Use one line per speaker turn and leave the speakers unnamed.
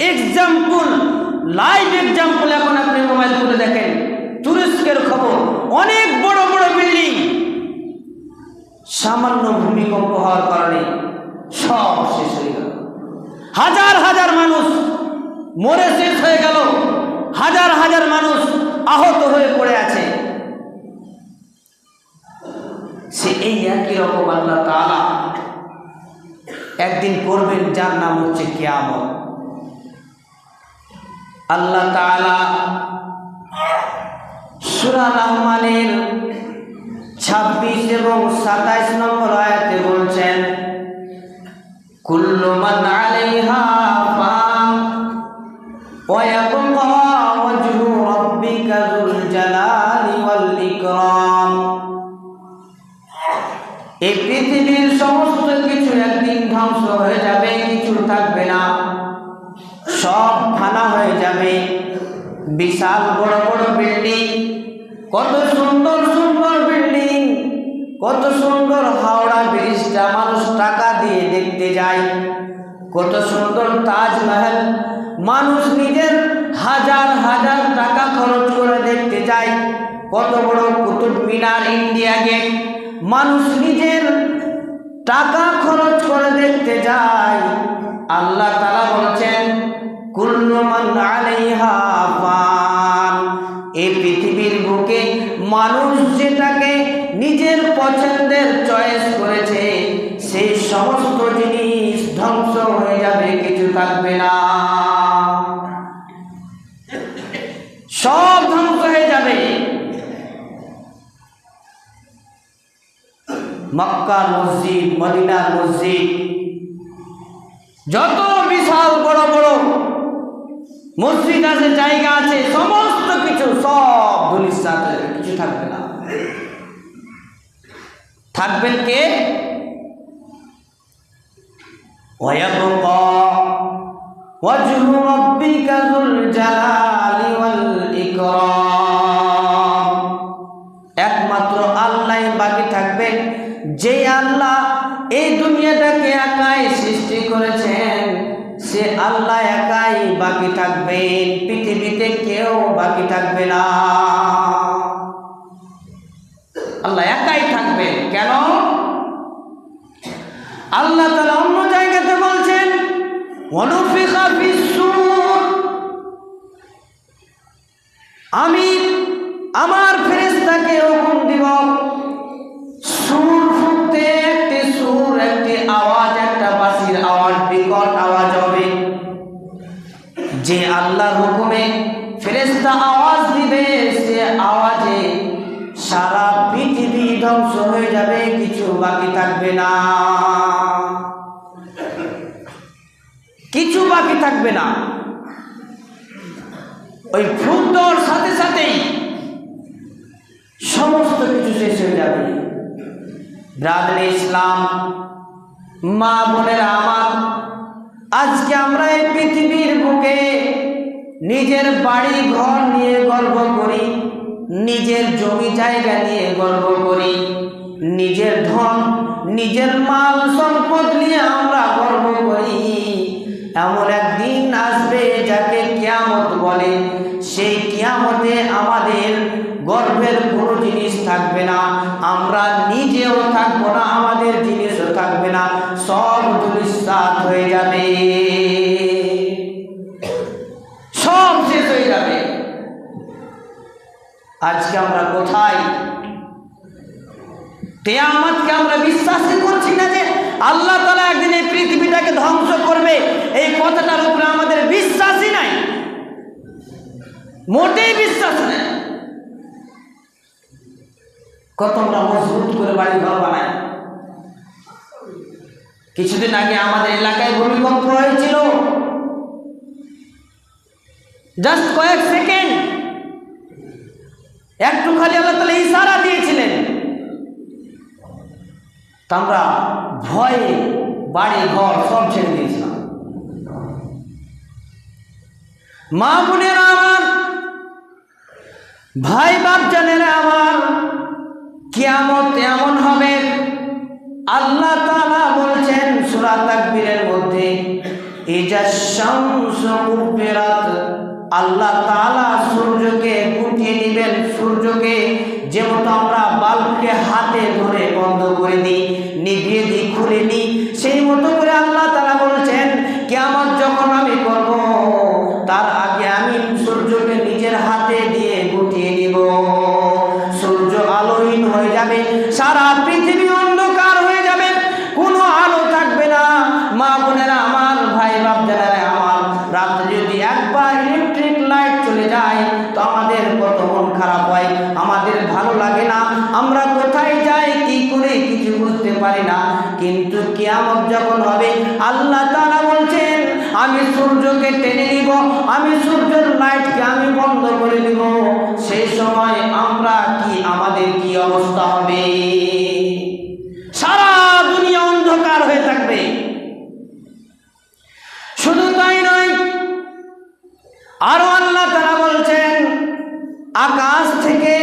Example, live example এখন আপনি mobile খুলে দেখেন, তুরস্কের খবর, অনেক বড় বড় বিল্ডিং সামান্য ভূমিকম্প হওয়ার কারণে সব শেষ হয়ে গেল। হাজার হাজার মানুষ মরে শেষ হয়ে গেল, হাজার হাজার মানুষ আহত হয়ে পড়ে আছে। সে এই একই রকম আল্লাহ তাআলা একদিন করবেন, যার নাম হচ্ছে কিয়ামত। আল্লাহ তাআলা সূরা রহমানের 26 এবং 27 নম্বর আয়াতে বলছেন, কুল্লু মান আলাইহা ফান ওয়া ইয়াবকা ওয়াজহু রাব্বিকা যুল জালালি ওয়াল ইকরাম। এই পৃথিবীর সমস্ত কিছু একদিন ধ্বংস হয়ে যাবে, কিছু থাকবে না, সব ফানা হয়ে যাবে। বিশাল বড় বড় বিল্ডিং, কত সুন্দর সুন্দর বিল্ডিং, কত সুন্দর হাওড়া ব্রিজটা মানুষ টাকা দিয়ে দেখতে যায়, কত সুন্দর তাজমহল মানুষ নিজের হাজার হাজার টাকা খরচ করে দেখতে যায়, কত বড় কুতুব মিনার, ইন্ডিয়া গেট মানুষ নিজের টাকা খরচ করে দেখতে যায়। আল্লাহ তাআলা বলছেন, কুল্লু মান আলাইহা ফান। এই পৃথিবীর বুকে মানুষ যেটাকে নিজের পছন্দের চয়েস করেছে, সেই সমস্ত জিনিস ধ্বংস হয়ে যাবে, কিছু থাকবে না, সব ধ্বংস হয়ে যাবে। মক্কার মসজিদ, মদিনার মসজিদ, যত বিশাল বড় বড় মসজিদ আছে, জায়গা আছে, সমস্ত কিছু সব ধূলিসাৎ হয়ে যাবে, কিছু থাকবে না। থাকবেন কে? ওয়ায়াবকা ওয়াজহু রাব্বিকা যুল জালালি ওয়াল ইকরাম। একমাত্র আল্লাহই বাকি থাকবেন, যে আল্লাহ এই দুনিয়াটাকে একাই সৃষ্টি করেছেন, সে আল্লাহ একাই বাকি থাকবেন, পৃথিবীতে কেউ বাকি থাকবে না। আল্লাহ একাই থাকবেন। কেন? আল্লাহ তাআলা অন্য জায়গাতে বলছেন, ওয়ানুফিখা ফিস-সূর, আমি আমার ফেরেশতাকে হুকুম দিব, সূর ফুঁকতে, একটি সূর, একটি আওয়াজ, একটা বাঁশির আওয়াজ, বিকট আওয়াজ হবে। যে আল্লাহর হুকুমে ফেরেশতা আওয়াজ দিবে, সে আওয়াজে সারা পৃথিবী ধ্বংস হয়ে যাবে, কিছু বাকি থাকবে না, কিছু বাকি থাকবে না। ওই ফুঁক দেওয়ার সাথে সাথেই সমস্ত কিছু শেষ হয়ে যাবে। ব্রাদার ইসলাম, মা বোনেরা আমার, আজকে আমরা এই পৃথিবীর বুকে নিজের বাড়ি ঘর নিয়ে গর্ব করি, নিজের জমি জায়গা নিয়ে গর্ব করি, নিজের ধন, নিজের মাল সম্পদ নিয়ে আমরা গর্ব করি। এমন একদিন আসবে যাকে কিয়ামত বলে, সেই কিয়ামতে আমাদের গর্বের কোনো জিনিস থাকবে না, আমরা নিজেও থাকবো না, আমাদের জিনিসও থাকবে না, সব ধূলিসাৎ হয়ে যাবে, সব শেষ হয়ে যাবে। আজকে আমরা কোথায়? কিয়ামতকে আমরা বিশ্বাসই করছি না যে আল্লাহ তাআলা একদিন এই পৃথিবীটাকে ধ্বংস করবে, এই কথাটার উপরে আমাদের বিশ্বাসই নাই, মোটেই বিশ্বাস নেই। কত আমরা মজবুত করে বাড়ি ঘর বানাই। কিছুদিন আগে আমাদের এলাকায় ভূমিকম্প হয়েছিল, জাস্ট কয়েক সেকেন্ড, একটু খালি আল্লাহ তাআলা ইশারা দিয়েছিলেন, তা আমরা ভয়ে বাড়ি ঘর সব ছেড়ে দিয়েছিলাম। মা বোনেরা আমার, ভাই বাপ জানেরা আমার, কিয়ামত এমন হবে, আল্লাহ তাআলা বলছেন সূরা তাকবীরের মধ্যে, ইজা শামসু কুবিরাত, আল্লাহ তাআলা সূর্যকে উঠিয়ে দিবেন। সূর্যকে যেমন আমরা বাল্বকে হাতে ধরে বন্ধ করে দিই, নিভিয়ে দিই, খুলে নিই, সেই মতো করে আল্লাহ তাআলা বলছেন কিয়ামত যখন আমি করব তার আগে আমি সূর্যকে নিজের হাতে দিয়ে গুটিয়ে নিব। সূর্য আলোহীন হয়ে যাবে, সারা পৃথিবী অন্ধকার হয়ে যাবে, কোনো আলো থাকবে না। মা বোনেরা আমার, ভাই বাপজানেরা আমার, রাতে যদি একবার ইলেকট্রিক লাইট চলে যায় তো আমাদের কত মন খারাপ হয়, আমাদের ভালো লাগে না, আমরা কোথায় যাই কি করে কিছু বুঝতে পারি না। কিন্তু কিয়ামত যখন হবে আল্লাহ তাআলা বলছেন আমি সূর্যকে টেনে নিব, আমি সূর্যের লাইটকে আমি বন্ধ করে দিব। সেই সময় আমরা কি, আমাদের কি অবস্থা হবে? সারা দুনিয়া অন্ধকার হয়ে থাকবে। শুধু তাই নয়, আরো আল্লাহ তাআলা বলছেন আকাশ থেকে